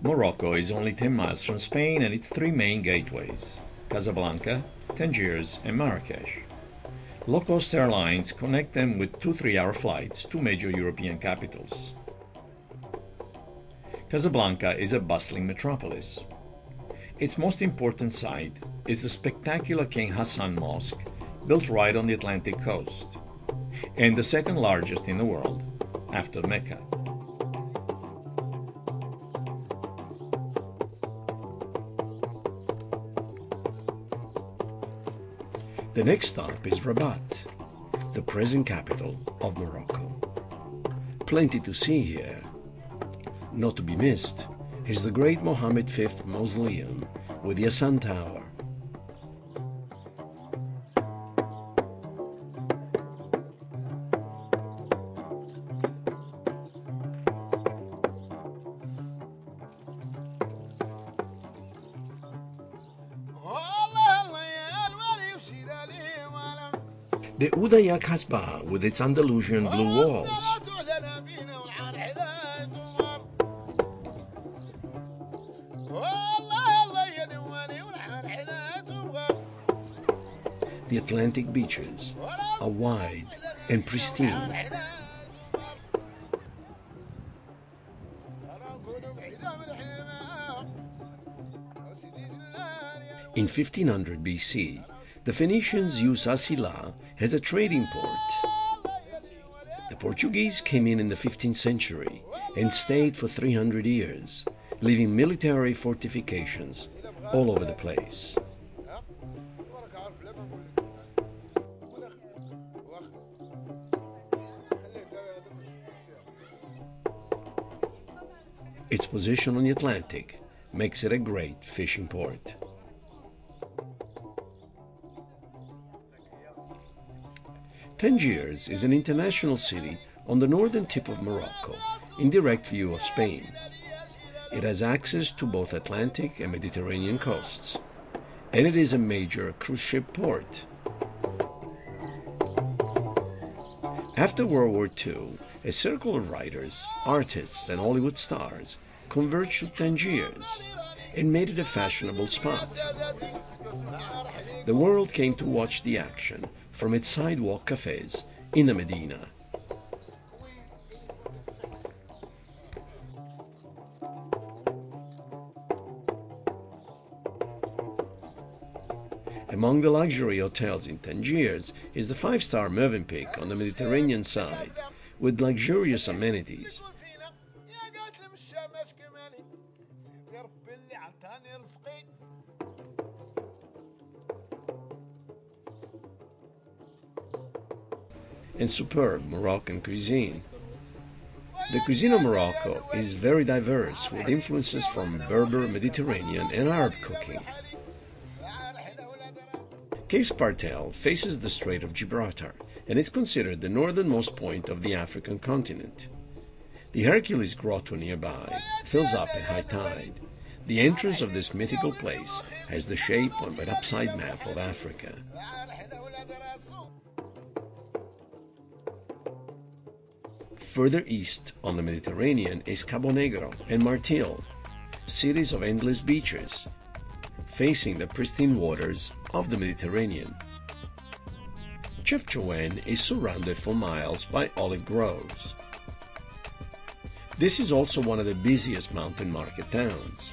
Morocco is only 10 miles from Spain and its three main gateways: Casablanca, Tangiers, and Marrakesh. Low-cost airlines connect them with 2 3-hour flights to major European capitals. Casablanca is a bustling metropolis. Its most important site is the spectacular King Hassan Mosque, built right on the Atlantic coast, and the second largest in the world, after Mecca. The next stop is Rabat, the present capital of Morocco. Plenty to see here. Not to be missed is the great Mohammed V mausoleum with the Hassan Tower. The Udaya Kasbah with its Andalusian blue walls. The Atlantic beaches are wide and pristine. In 1500 BC, the Phoenicians used Asila as a trading port. The Portuguese came in the 15th century and stayed for 300 years, leaving military fortifications all over the place. Its position on the Atlantic makes it a great fishing port. Tangiers is an international city on the northern tip of Morocco, in direct view of Spain. It has access to both Atlantic and Mediterranean coasts, and it is a major cruise ship port. After World War II, a circle of writers, artists, and Hollywood stars converged to Tangiers and made it a fashionable spot. The world came to watch the action from its sidewalk cafes in the Medina. Among the luxury hotels in Tangiers is the 5-star Mövenpick on the Mediterranean side, with luxurious amenities. And superb Moroccan cuisine. The cuisine of Morocco is very diverse, with influences from Berber, Mediterranean, and Arab cooking. Cape Spartel faces the Strait of Gibraltar and is considered the northernmost point of the African continent. The Hercules Grotto nearby fills up at high tide. The entrance of this mythical place has the shape of an upside map of Africa. Further east on the Mediterranean is Cabo Negro and Martil, cities of endless beaches, facing the pristine waters of the Mediterranean. Chefchaouen is surrounded for miles by olive groves. This is also one of the busiest mountain market towns.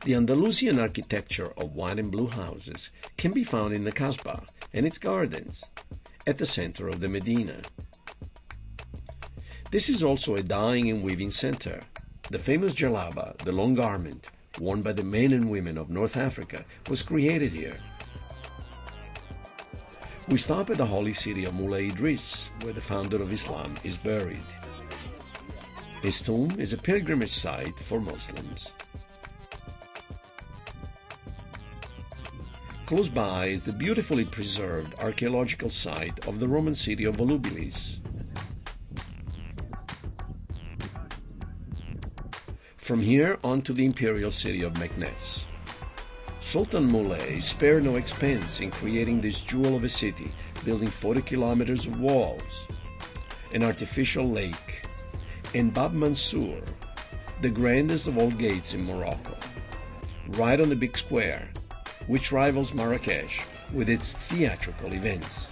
The Andalusian architecture of white and blue houses can be found in the Kasbah and its gardens, at the center of the Medina. This is also a dyeing and weaving center. The famous jalaba, the long garment worn by the men and women of North Africa, was created here. We stop at the holy city of Mullah Idris, where the founder of Islam is buried. His tomb is a pilgrimage site for Muslims. Close by is the beautifully preserved archaeological site of the Roman city of Volubilis. From here on to the imperial city of Meknes. Sultan Moulay spared no expense in creating this jewel of a city, building 40 kilometers of walls, an artificial lake, and Bab Mansour, the grandest of all gates in Morocco, right on the big square, which rivals Marrakesh with its theatrical events.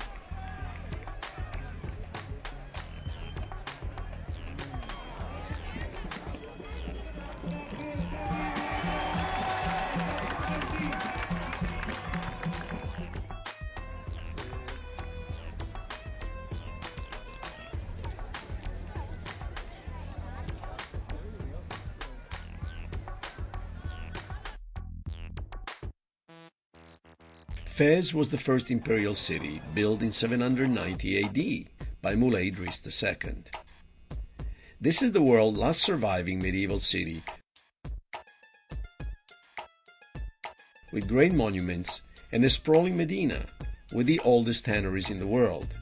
Fez was the first imperial city built in 790 AD by Muley Idris II. This is the world's last surviving medieval city with great monuments and a sprawling Medina with the oldest tanneries in the world.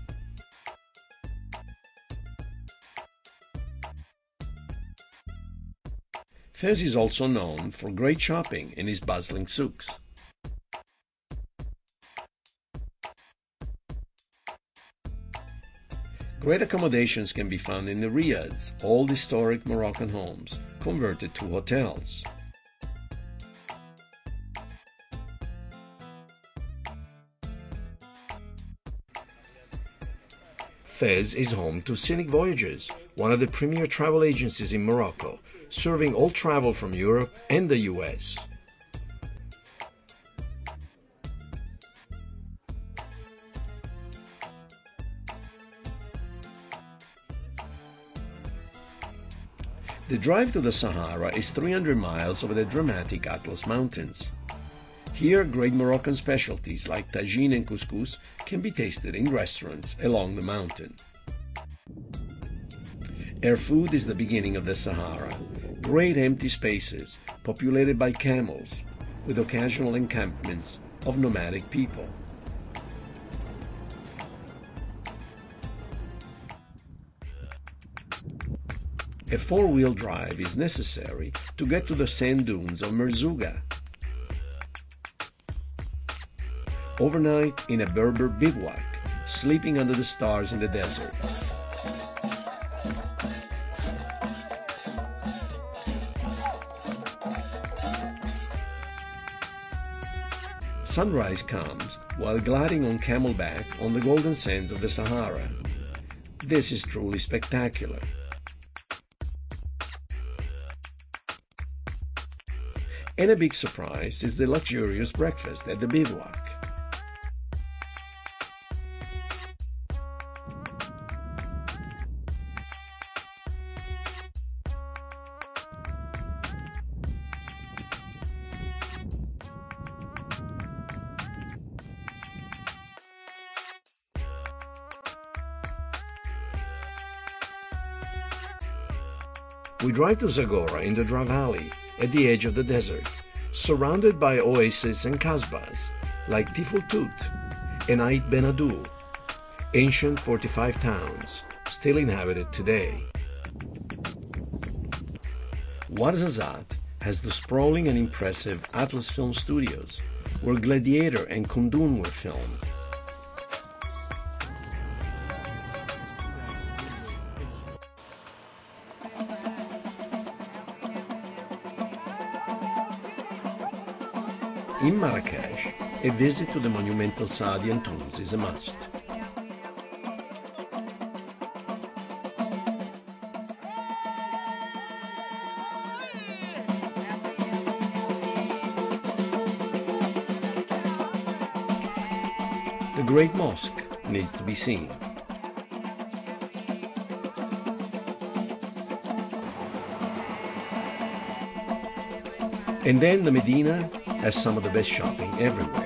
Fez is also known for great shopping and its bustling souks. Great accommodations can be found in the riads, old historic Moroccan homes converted to hotels. Fez is home to Scenic Voyages, one of the premier travel agencies in Morocco, serving all travel from Europe and the US. The drive to the Sahara is 300 miles over the dramatic Atlas Mountains. Here, great Moroccan specialties like tagine and couscous can be tasted in restaurants along the mountain. Air food is the beginning of the Sahara. Great empty spaces populated by camels with occasional encampments of nomadic people. A four-wheel drive is necessary to get to the sand dunes of Merzouga. Overnight in a Berber bivouac, sleeping under the stars in the desert. Sunrise comes while gliding on camelback on the golden sands of the Sahara. This is truly spectacular. And a big surprise is the luxurious breakfast at the bivouac. We drive to Zagora in the Dra Valley, at the edge of the desert, surrounded by oases and kasbahs like Tifultut and Ait Ben Adul, ancient fortified towns still inhabited today. Ouarzazate has the sprawling and impressive Atlas Film Studios, where Gladiator and Kundun were filmed. In Marrakesh, a visit to the monumental Saadian tombs is a must. The Great Mosque needs to be seen. And then the Medina has some of the best shopping everywhere.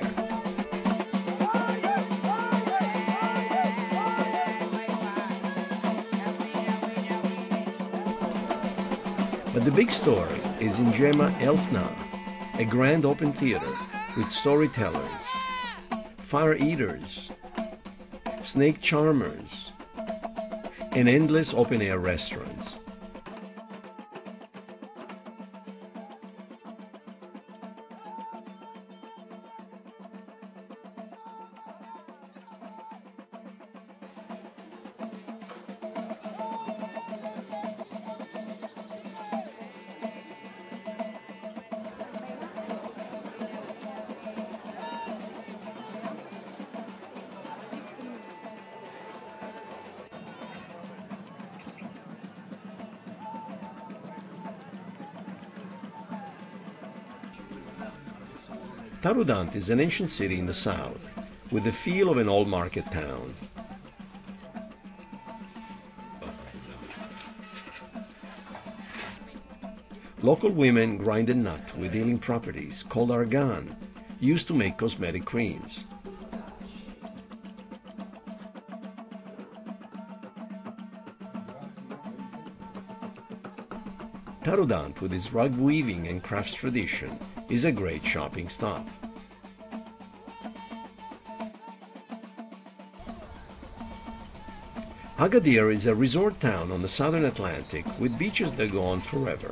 But the big story is in Gemma Elfna, a grand open theater with storytellers, fire eaters, snake charmers, and endless open-air restaurants. Taroudant is an ancient city in the south, with the feel of an old market town. Local women grind a nut with healing properties called argan, used to make cosmetic creams. Taroudant, with its rug weaving and crafts tradition, is a great shopping stop. Agadir is a resort town on the southern Atlantic with beaches that go on forever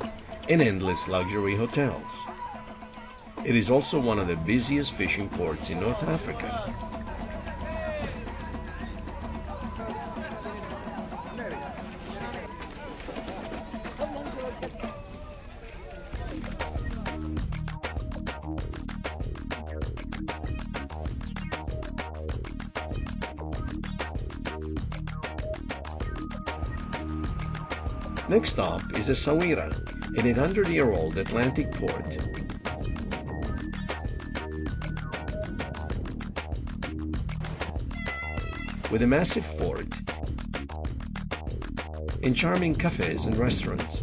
and endless luxury hotels. It is also one of the busiest fishing ports in North Africa. Next stop is Essaouira, an 800-year-old Atlantic port. With a massive fort and charming cafes and restaurants.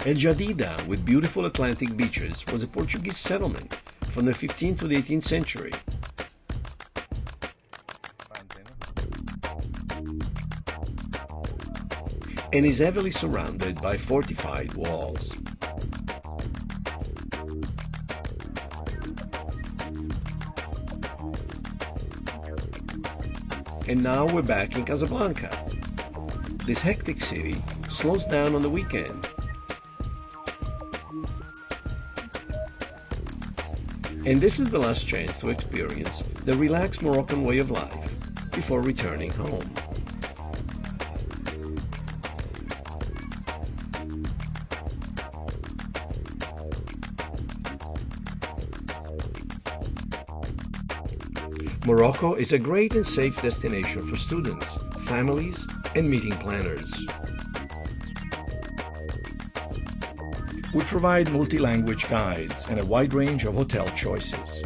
El Jadida, with beautiful Atlantic beaches, was a Portuguese settlement from the 15th to the 18th century. And is heavily surrounded by fortified walls. And now we're back in Casablanca. This hectic city slows down on the weekend. And this is the last chance to experience the relaxed Moroccan way of life before returning home. Morocco is a great and safe destination for students, families, and meeting planners. We provide multi-language guides and a wide range of hotel choices.